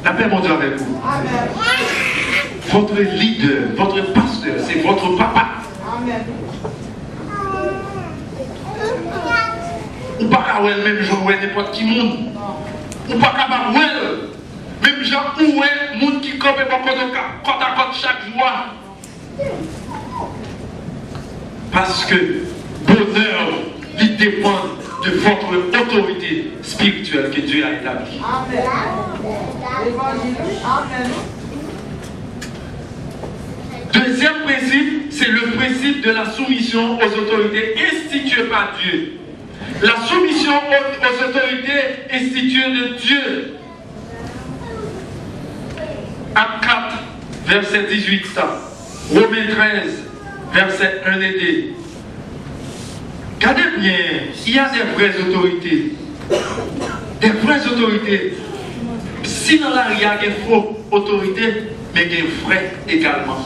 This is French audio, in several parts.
La paix mon Dieu avec vous. Votre leader, votre pasteur, c'est votre papa. Amen. Ou pas qu'à même jour où n'importe qui monde. Ou pas qu'à même gens où est monde qui compte pas côte à côte chaque jour. Parce que bonheur, il dépend de votre autorité spirituelle que Dieu a établie. Amen. Amen. Deuxième principe, c'est le principe de la soumission aux autorités instituées par Dieu. La soumission aux autorités instituées de Dieu. Acte 4, verset 18, Romains 13, verset 1 et 2. Regardez bien, il y a des vraies autorités. Des vraies autorités. Sinon, là, il y a des fausses autorités, mais des vraies également.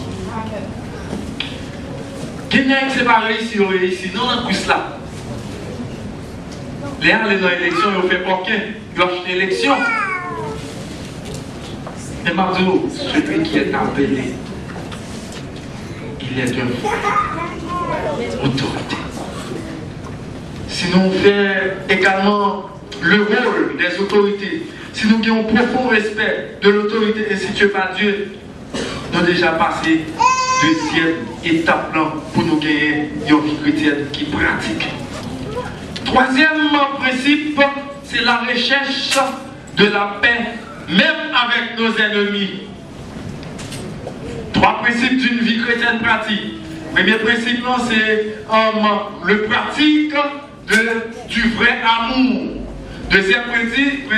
Quelqu'un qui s'est séparé ici, non, on plus là. Les gens dans l'élection, ils ont fait aucun. Ils ont acheté l'élection. Mais Mardo, celui qui est appelé, il est d'une autorité. Si nous faisons également le rôle des autorités, si nous avons un profond respect de l'autorité instituée par Dieu, nous avons déjà passé deuxième étape pour nous gagner une vie chrétienne qui pratique. Troisième principe, c'est la recherche de la paix, même avec nos ennemis. Trois principes d'une vie chrétienne pratique. Premier principe, c'est le pratique du vrai amour. Deuxième principe,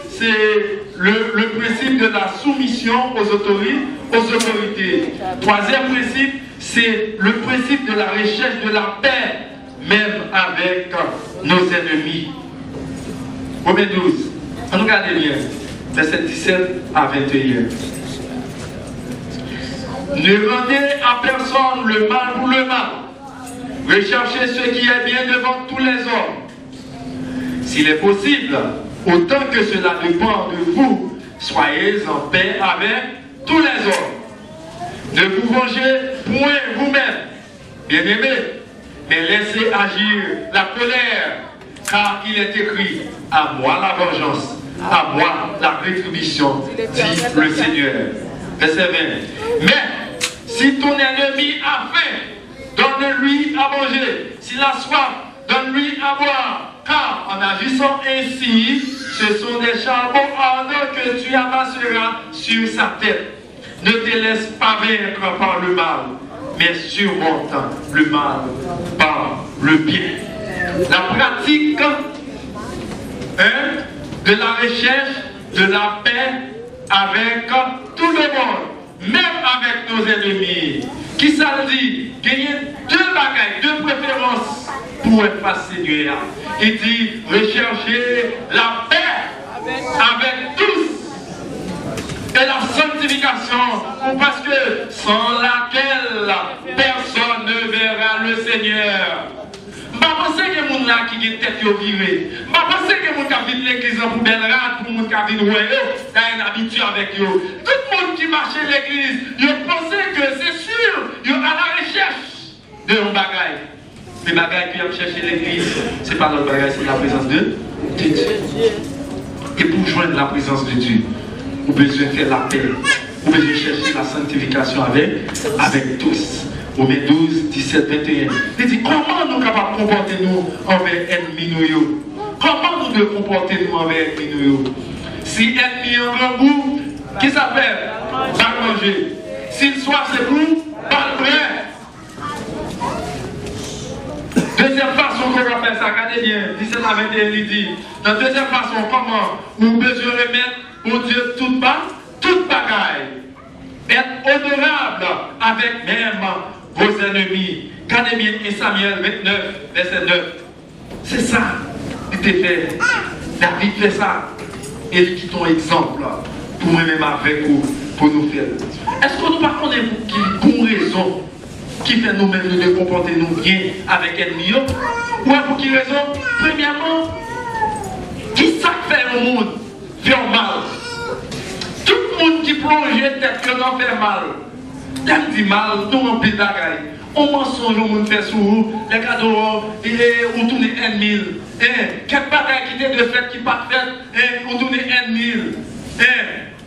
c'est le principe de la soumission aux autorités. Troisième principe, c'est le principe de la recherche de la paix, même avec nos ennemis. Romains 12. On regarde bien, verset 17 à 21. Ne rendez à personne le mal pour le mal. Recherchez ce qui est bien devant tous les hommes. S'il est possible, autant que cela dépend de vous, soyez en paix avec tous les hommes. Ne vous vengez point vous-même, bien-aimés, mais laissez agir la colère, car il est écrit, à moi la vengeance, à moi la rétribution, dit le Seigneur. Verset 20. Mais si ton ennemi a faim, donne-lui à manger. S'il a soif, donne-lui à boire. Car en agissant ainsi, ce sont des charbons ardents que tu amasseras sur sa tête. Ne te laisse pas vaincre par le mal, mais surmonte le mal par le bien. La pratique de la recherche de la paix avec tout le monde, même avec nos ennemis. Qui ça dit? Qu'il y a deux bagailles, deux préférences pour être fasciné. Il dit rechercher la paix avec tous et la sanctification, parce que sans laquelle personne ne verra le Seigneur. Je pense que les gens là qui ont une tête virée. Je pense que les gens qui ont vu l'église pour belle rate, pour les gens qui ont vu une habitude avec eux. Tout le monde qui marche à l'église, ils pensent que c'est sûr, ils sont à la recherche de nos bagailles. Les bagailles qui ont cherché l'église, ce n'est pas notre bagaille, c'est la présence de Dieu. Et pour joindre la présence de Dieu, vous avez besoin de faire la paix. Vous avez besoin de chercher la sanctification avec tous. Romains 12, 17, 21. Il dit comment nous sommes capables de comporter nous envers ennemis nous? Comment nous devons comporter nous envers ennemis nous? Si ennemi en grand goût, qui s'appelle? Pas manger. S'il soif, c'est pour pas le vrai. Deuxième façon qu'on va faire ça, regardez bien, 17 à 21, il dit, dans deuxième façon, comment nous besoin remettre au Dieu toute bagaille. Être honorable avec même vos ennemis. Regardez bien, et Samuel 29, verset 9. C'est ça, il te fait. David fait ça. Et il dit ton exemple pour nous-mêmes avec vous, pour nous faire. Est-ce que nous ne connaissons pas une raison qui fait nous-mêmes de comporter nous bien avec l'ennemi? Ou pour quelle raison? Premièrement, qui ça fait au monde faire mal? monde qui plonge tête que l'on fait mal. T'aimes dit mal, nous on pile bagaille. On mensonge, on fait sous vous, les cadeaux, on tourne ennemi. Quelques bagailles qui étaient de fait, qui pas fait, on tourne ennemi.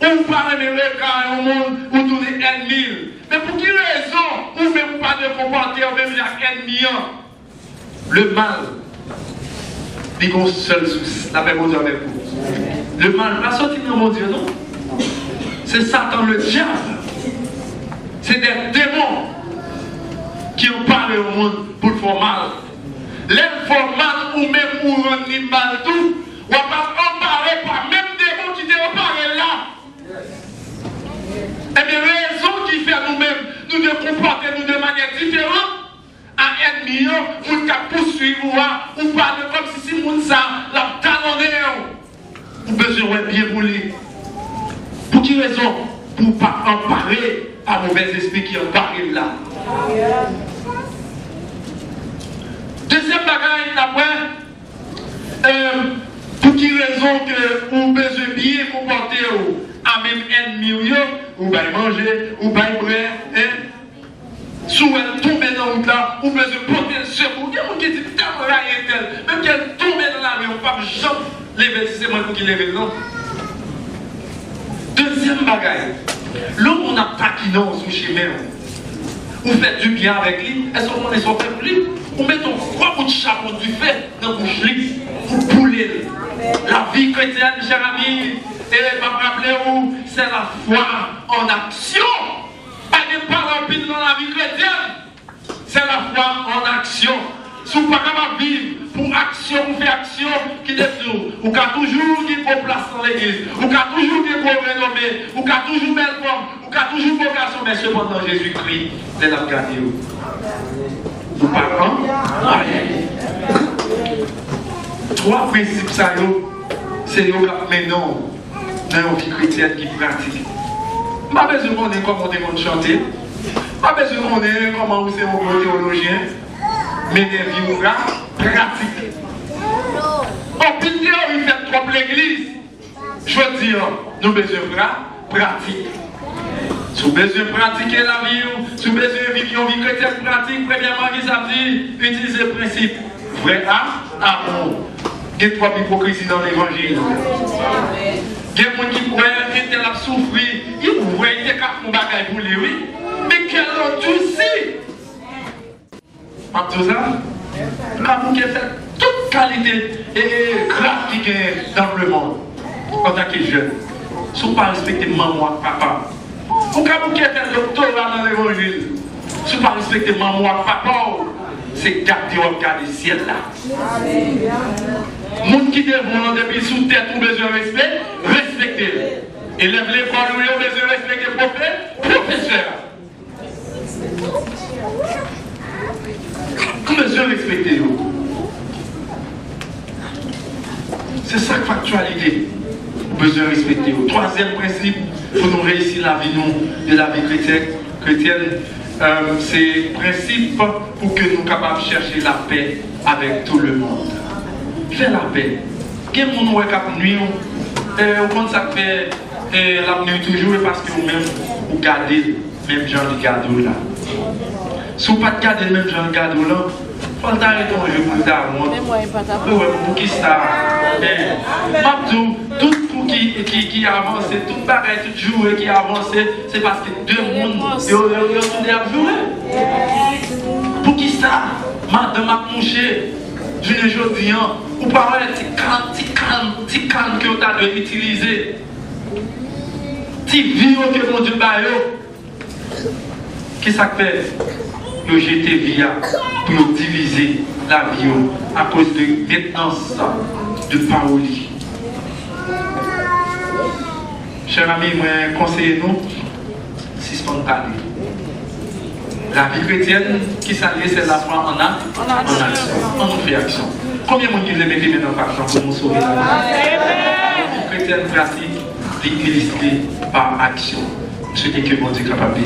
On parle de regard au monde, on tourne ennemi. Mais pour quelle raison, ou même pas de comporter, ou même la ennemi. Le mal, il y a une seule source, la paix de Dieu avec vous. Le mal va sortir dans mon Dieu, non? C'est Satan, le diable. C'est des démons qui ont parlé au monde pour le faire mal. Les faire mal ou même pour rendre mal tout, on va pas en parler par même démons qui te parlé là. Et bien, raison qui fait nous-mêmes, nous de comporter nous de manière différente, à ennemi, nous qui poursuivre ou parler comme si le monde ça l'a talonné. Vous besoin bien rouler. Pour quelle raison? Pour ne pas emparer à mauvais esprit qui emparent là. Deuxième bagaille, après, pour quelle raison que vous besoin bien comporter à même ennemi, ou bien manger, ou bien boire, si vous tombez dans la route là, vous besoin porter le secours. Il y a des gens qui disent tellement rien même qu'elle tombe dans la rue, on ne peut pas jamais lever, si c'est moi qui lève, non? Deuxième bagaille, l'homme on a taquinant sous chemin. Vous faites du bien avec lui, est-ce qu'on est sorti pour lui? Vous mettez un gros bout de chapeau du fait dans la bouche lui, vous poulez. La vie chrétienne, cher ami, et va me rappeler où c'est la foi en action. Pas de parole rapide dans la vie chrétienne, c'est la foi en action. Si vous n'êtes pas capable de vivre pour action, pour faire action, qui est tout. Vous avez toujours une bonne place dans l'église. Vous avez toujours une bonne renommée. Vous avez toujours une belle forme. Vous avez toujours une vocation. Mais cependant, Jésus-Christ, c'est la gardé. Vous parlez rien. Trois principes, ça c'est maintenant dans une vie chrétienne qui pratique. Pas besoin de connaître comment on chanter. Pas besoin de connaître comment vous êtes un bon théologien. Mais des vies pratiques. En plus théorie fait trop l'église. Je veux dire, nous besoin de pratique. Si vous besoin de pratiquer la vie, si vous besoin de vivre une vie chrétienne pratique, premièrement, qui ça dit, utiliser le principe vrai amour. Il y a trois hypocrisies dans l'évangile. Il y a des gens qui croient qu'elle a souffert, ils croient qu'elle a fait un bagage pour lui, oui. Mais quel autre aussi? Pas tout ça? L'amour qui fait toute qualité et graphique dans le monde. En tant que jeune. Si vous ne respectez pas maman et papa. Vous qui fait le doctorat dans l'évangile. Si vous ne respectez pas maman et papa, c'est garder le ciel là. Les gens qui devant depuis sous tête ont besoin de respect, respectez. Élève l'école où ils ont besoin de respecter le professeur. Besoin de respecter. C'est ça que factualité. Besoin de respecter. Troisième principe pour nous réussir la vie de la vie chrétienne, c'est le principe pour que nous soyons capables de chercher la paix avec tout le monde. Faire la paix. Quel monde est capable de nuire? Au monde ça fait la nuit toujours parce que vous-même vous gardez le même genre de gardou là. Si vous ne pas garder le même genre de gardou là, il faut t'arrêter un jeu pour t'arrêter. Pour qui ça? Tout pour qui avance, tout pareil, tout jouer qui avance, c'est parce que deux mondes ont tourné à jouer. Pour qui ça? Madame a couché, je ne dis pas, vous parlez de petit canne que vous avez utilisé. Petit vieux que mon Dieu baille. Qu'est-ce que ça fait? Vous jetez via pour diviser la vie à cause de maintenance de parole. Chers amis, moi, conseillez-nous, suspendez parler. La vie chrétienne qui s'allie, c'est la foi en action. On fait action. Combien de monde qui les met maintenant par action pour nous sauver la vie? La vie chrétienne pratique, illustrée par action. Ce que mon Dieu est capable de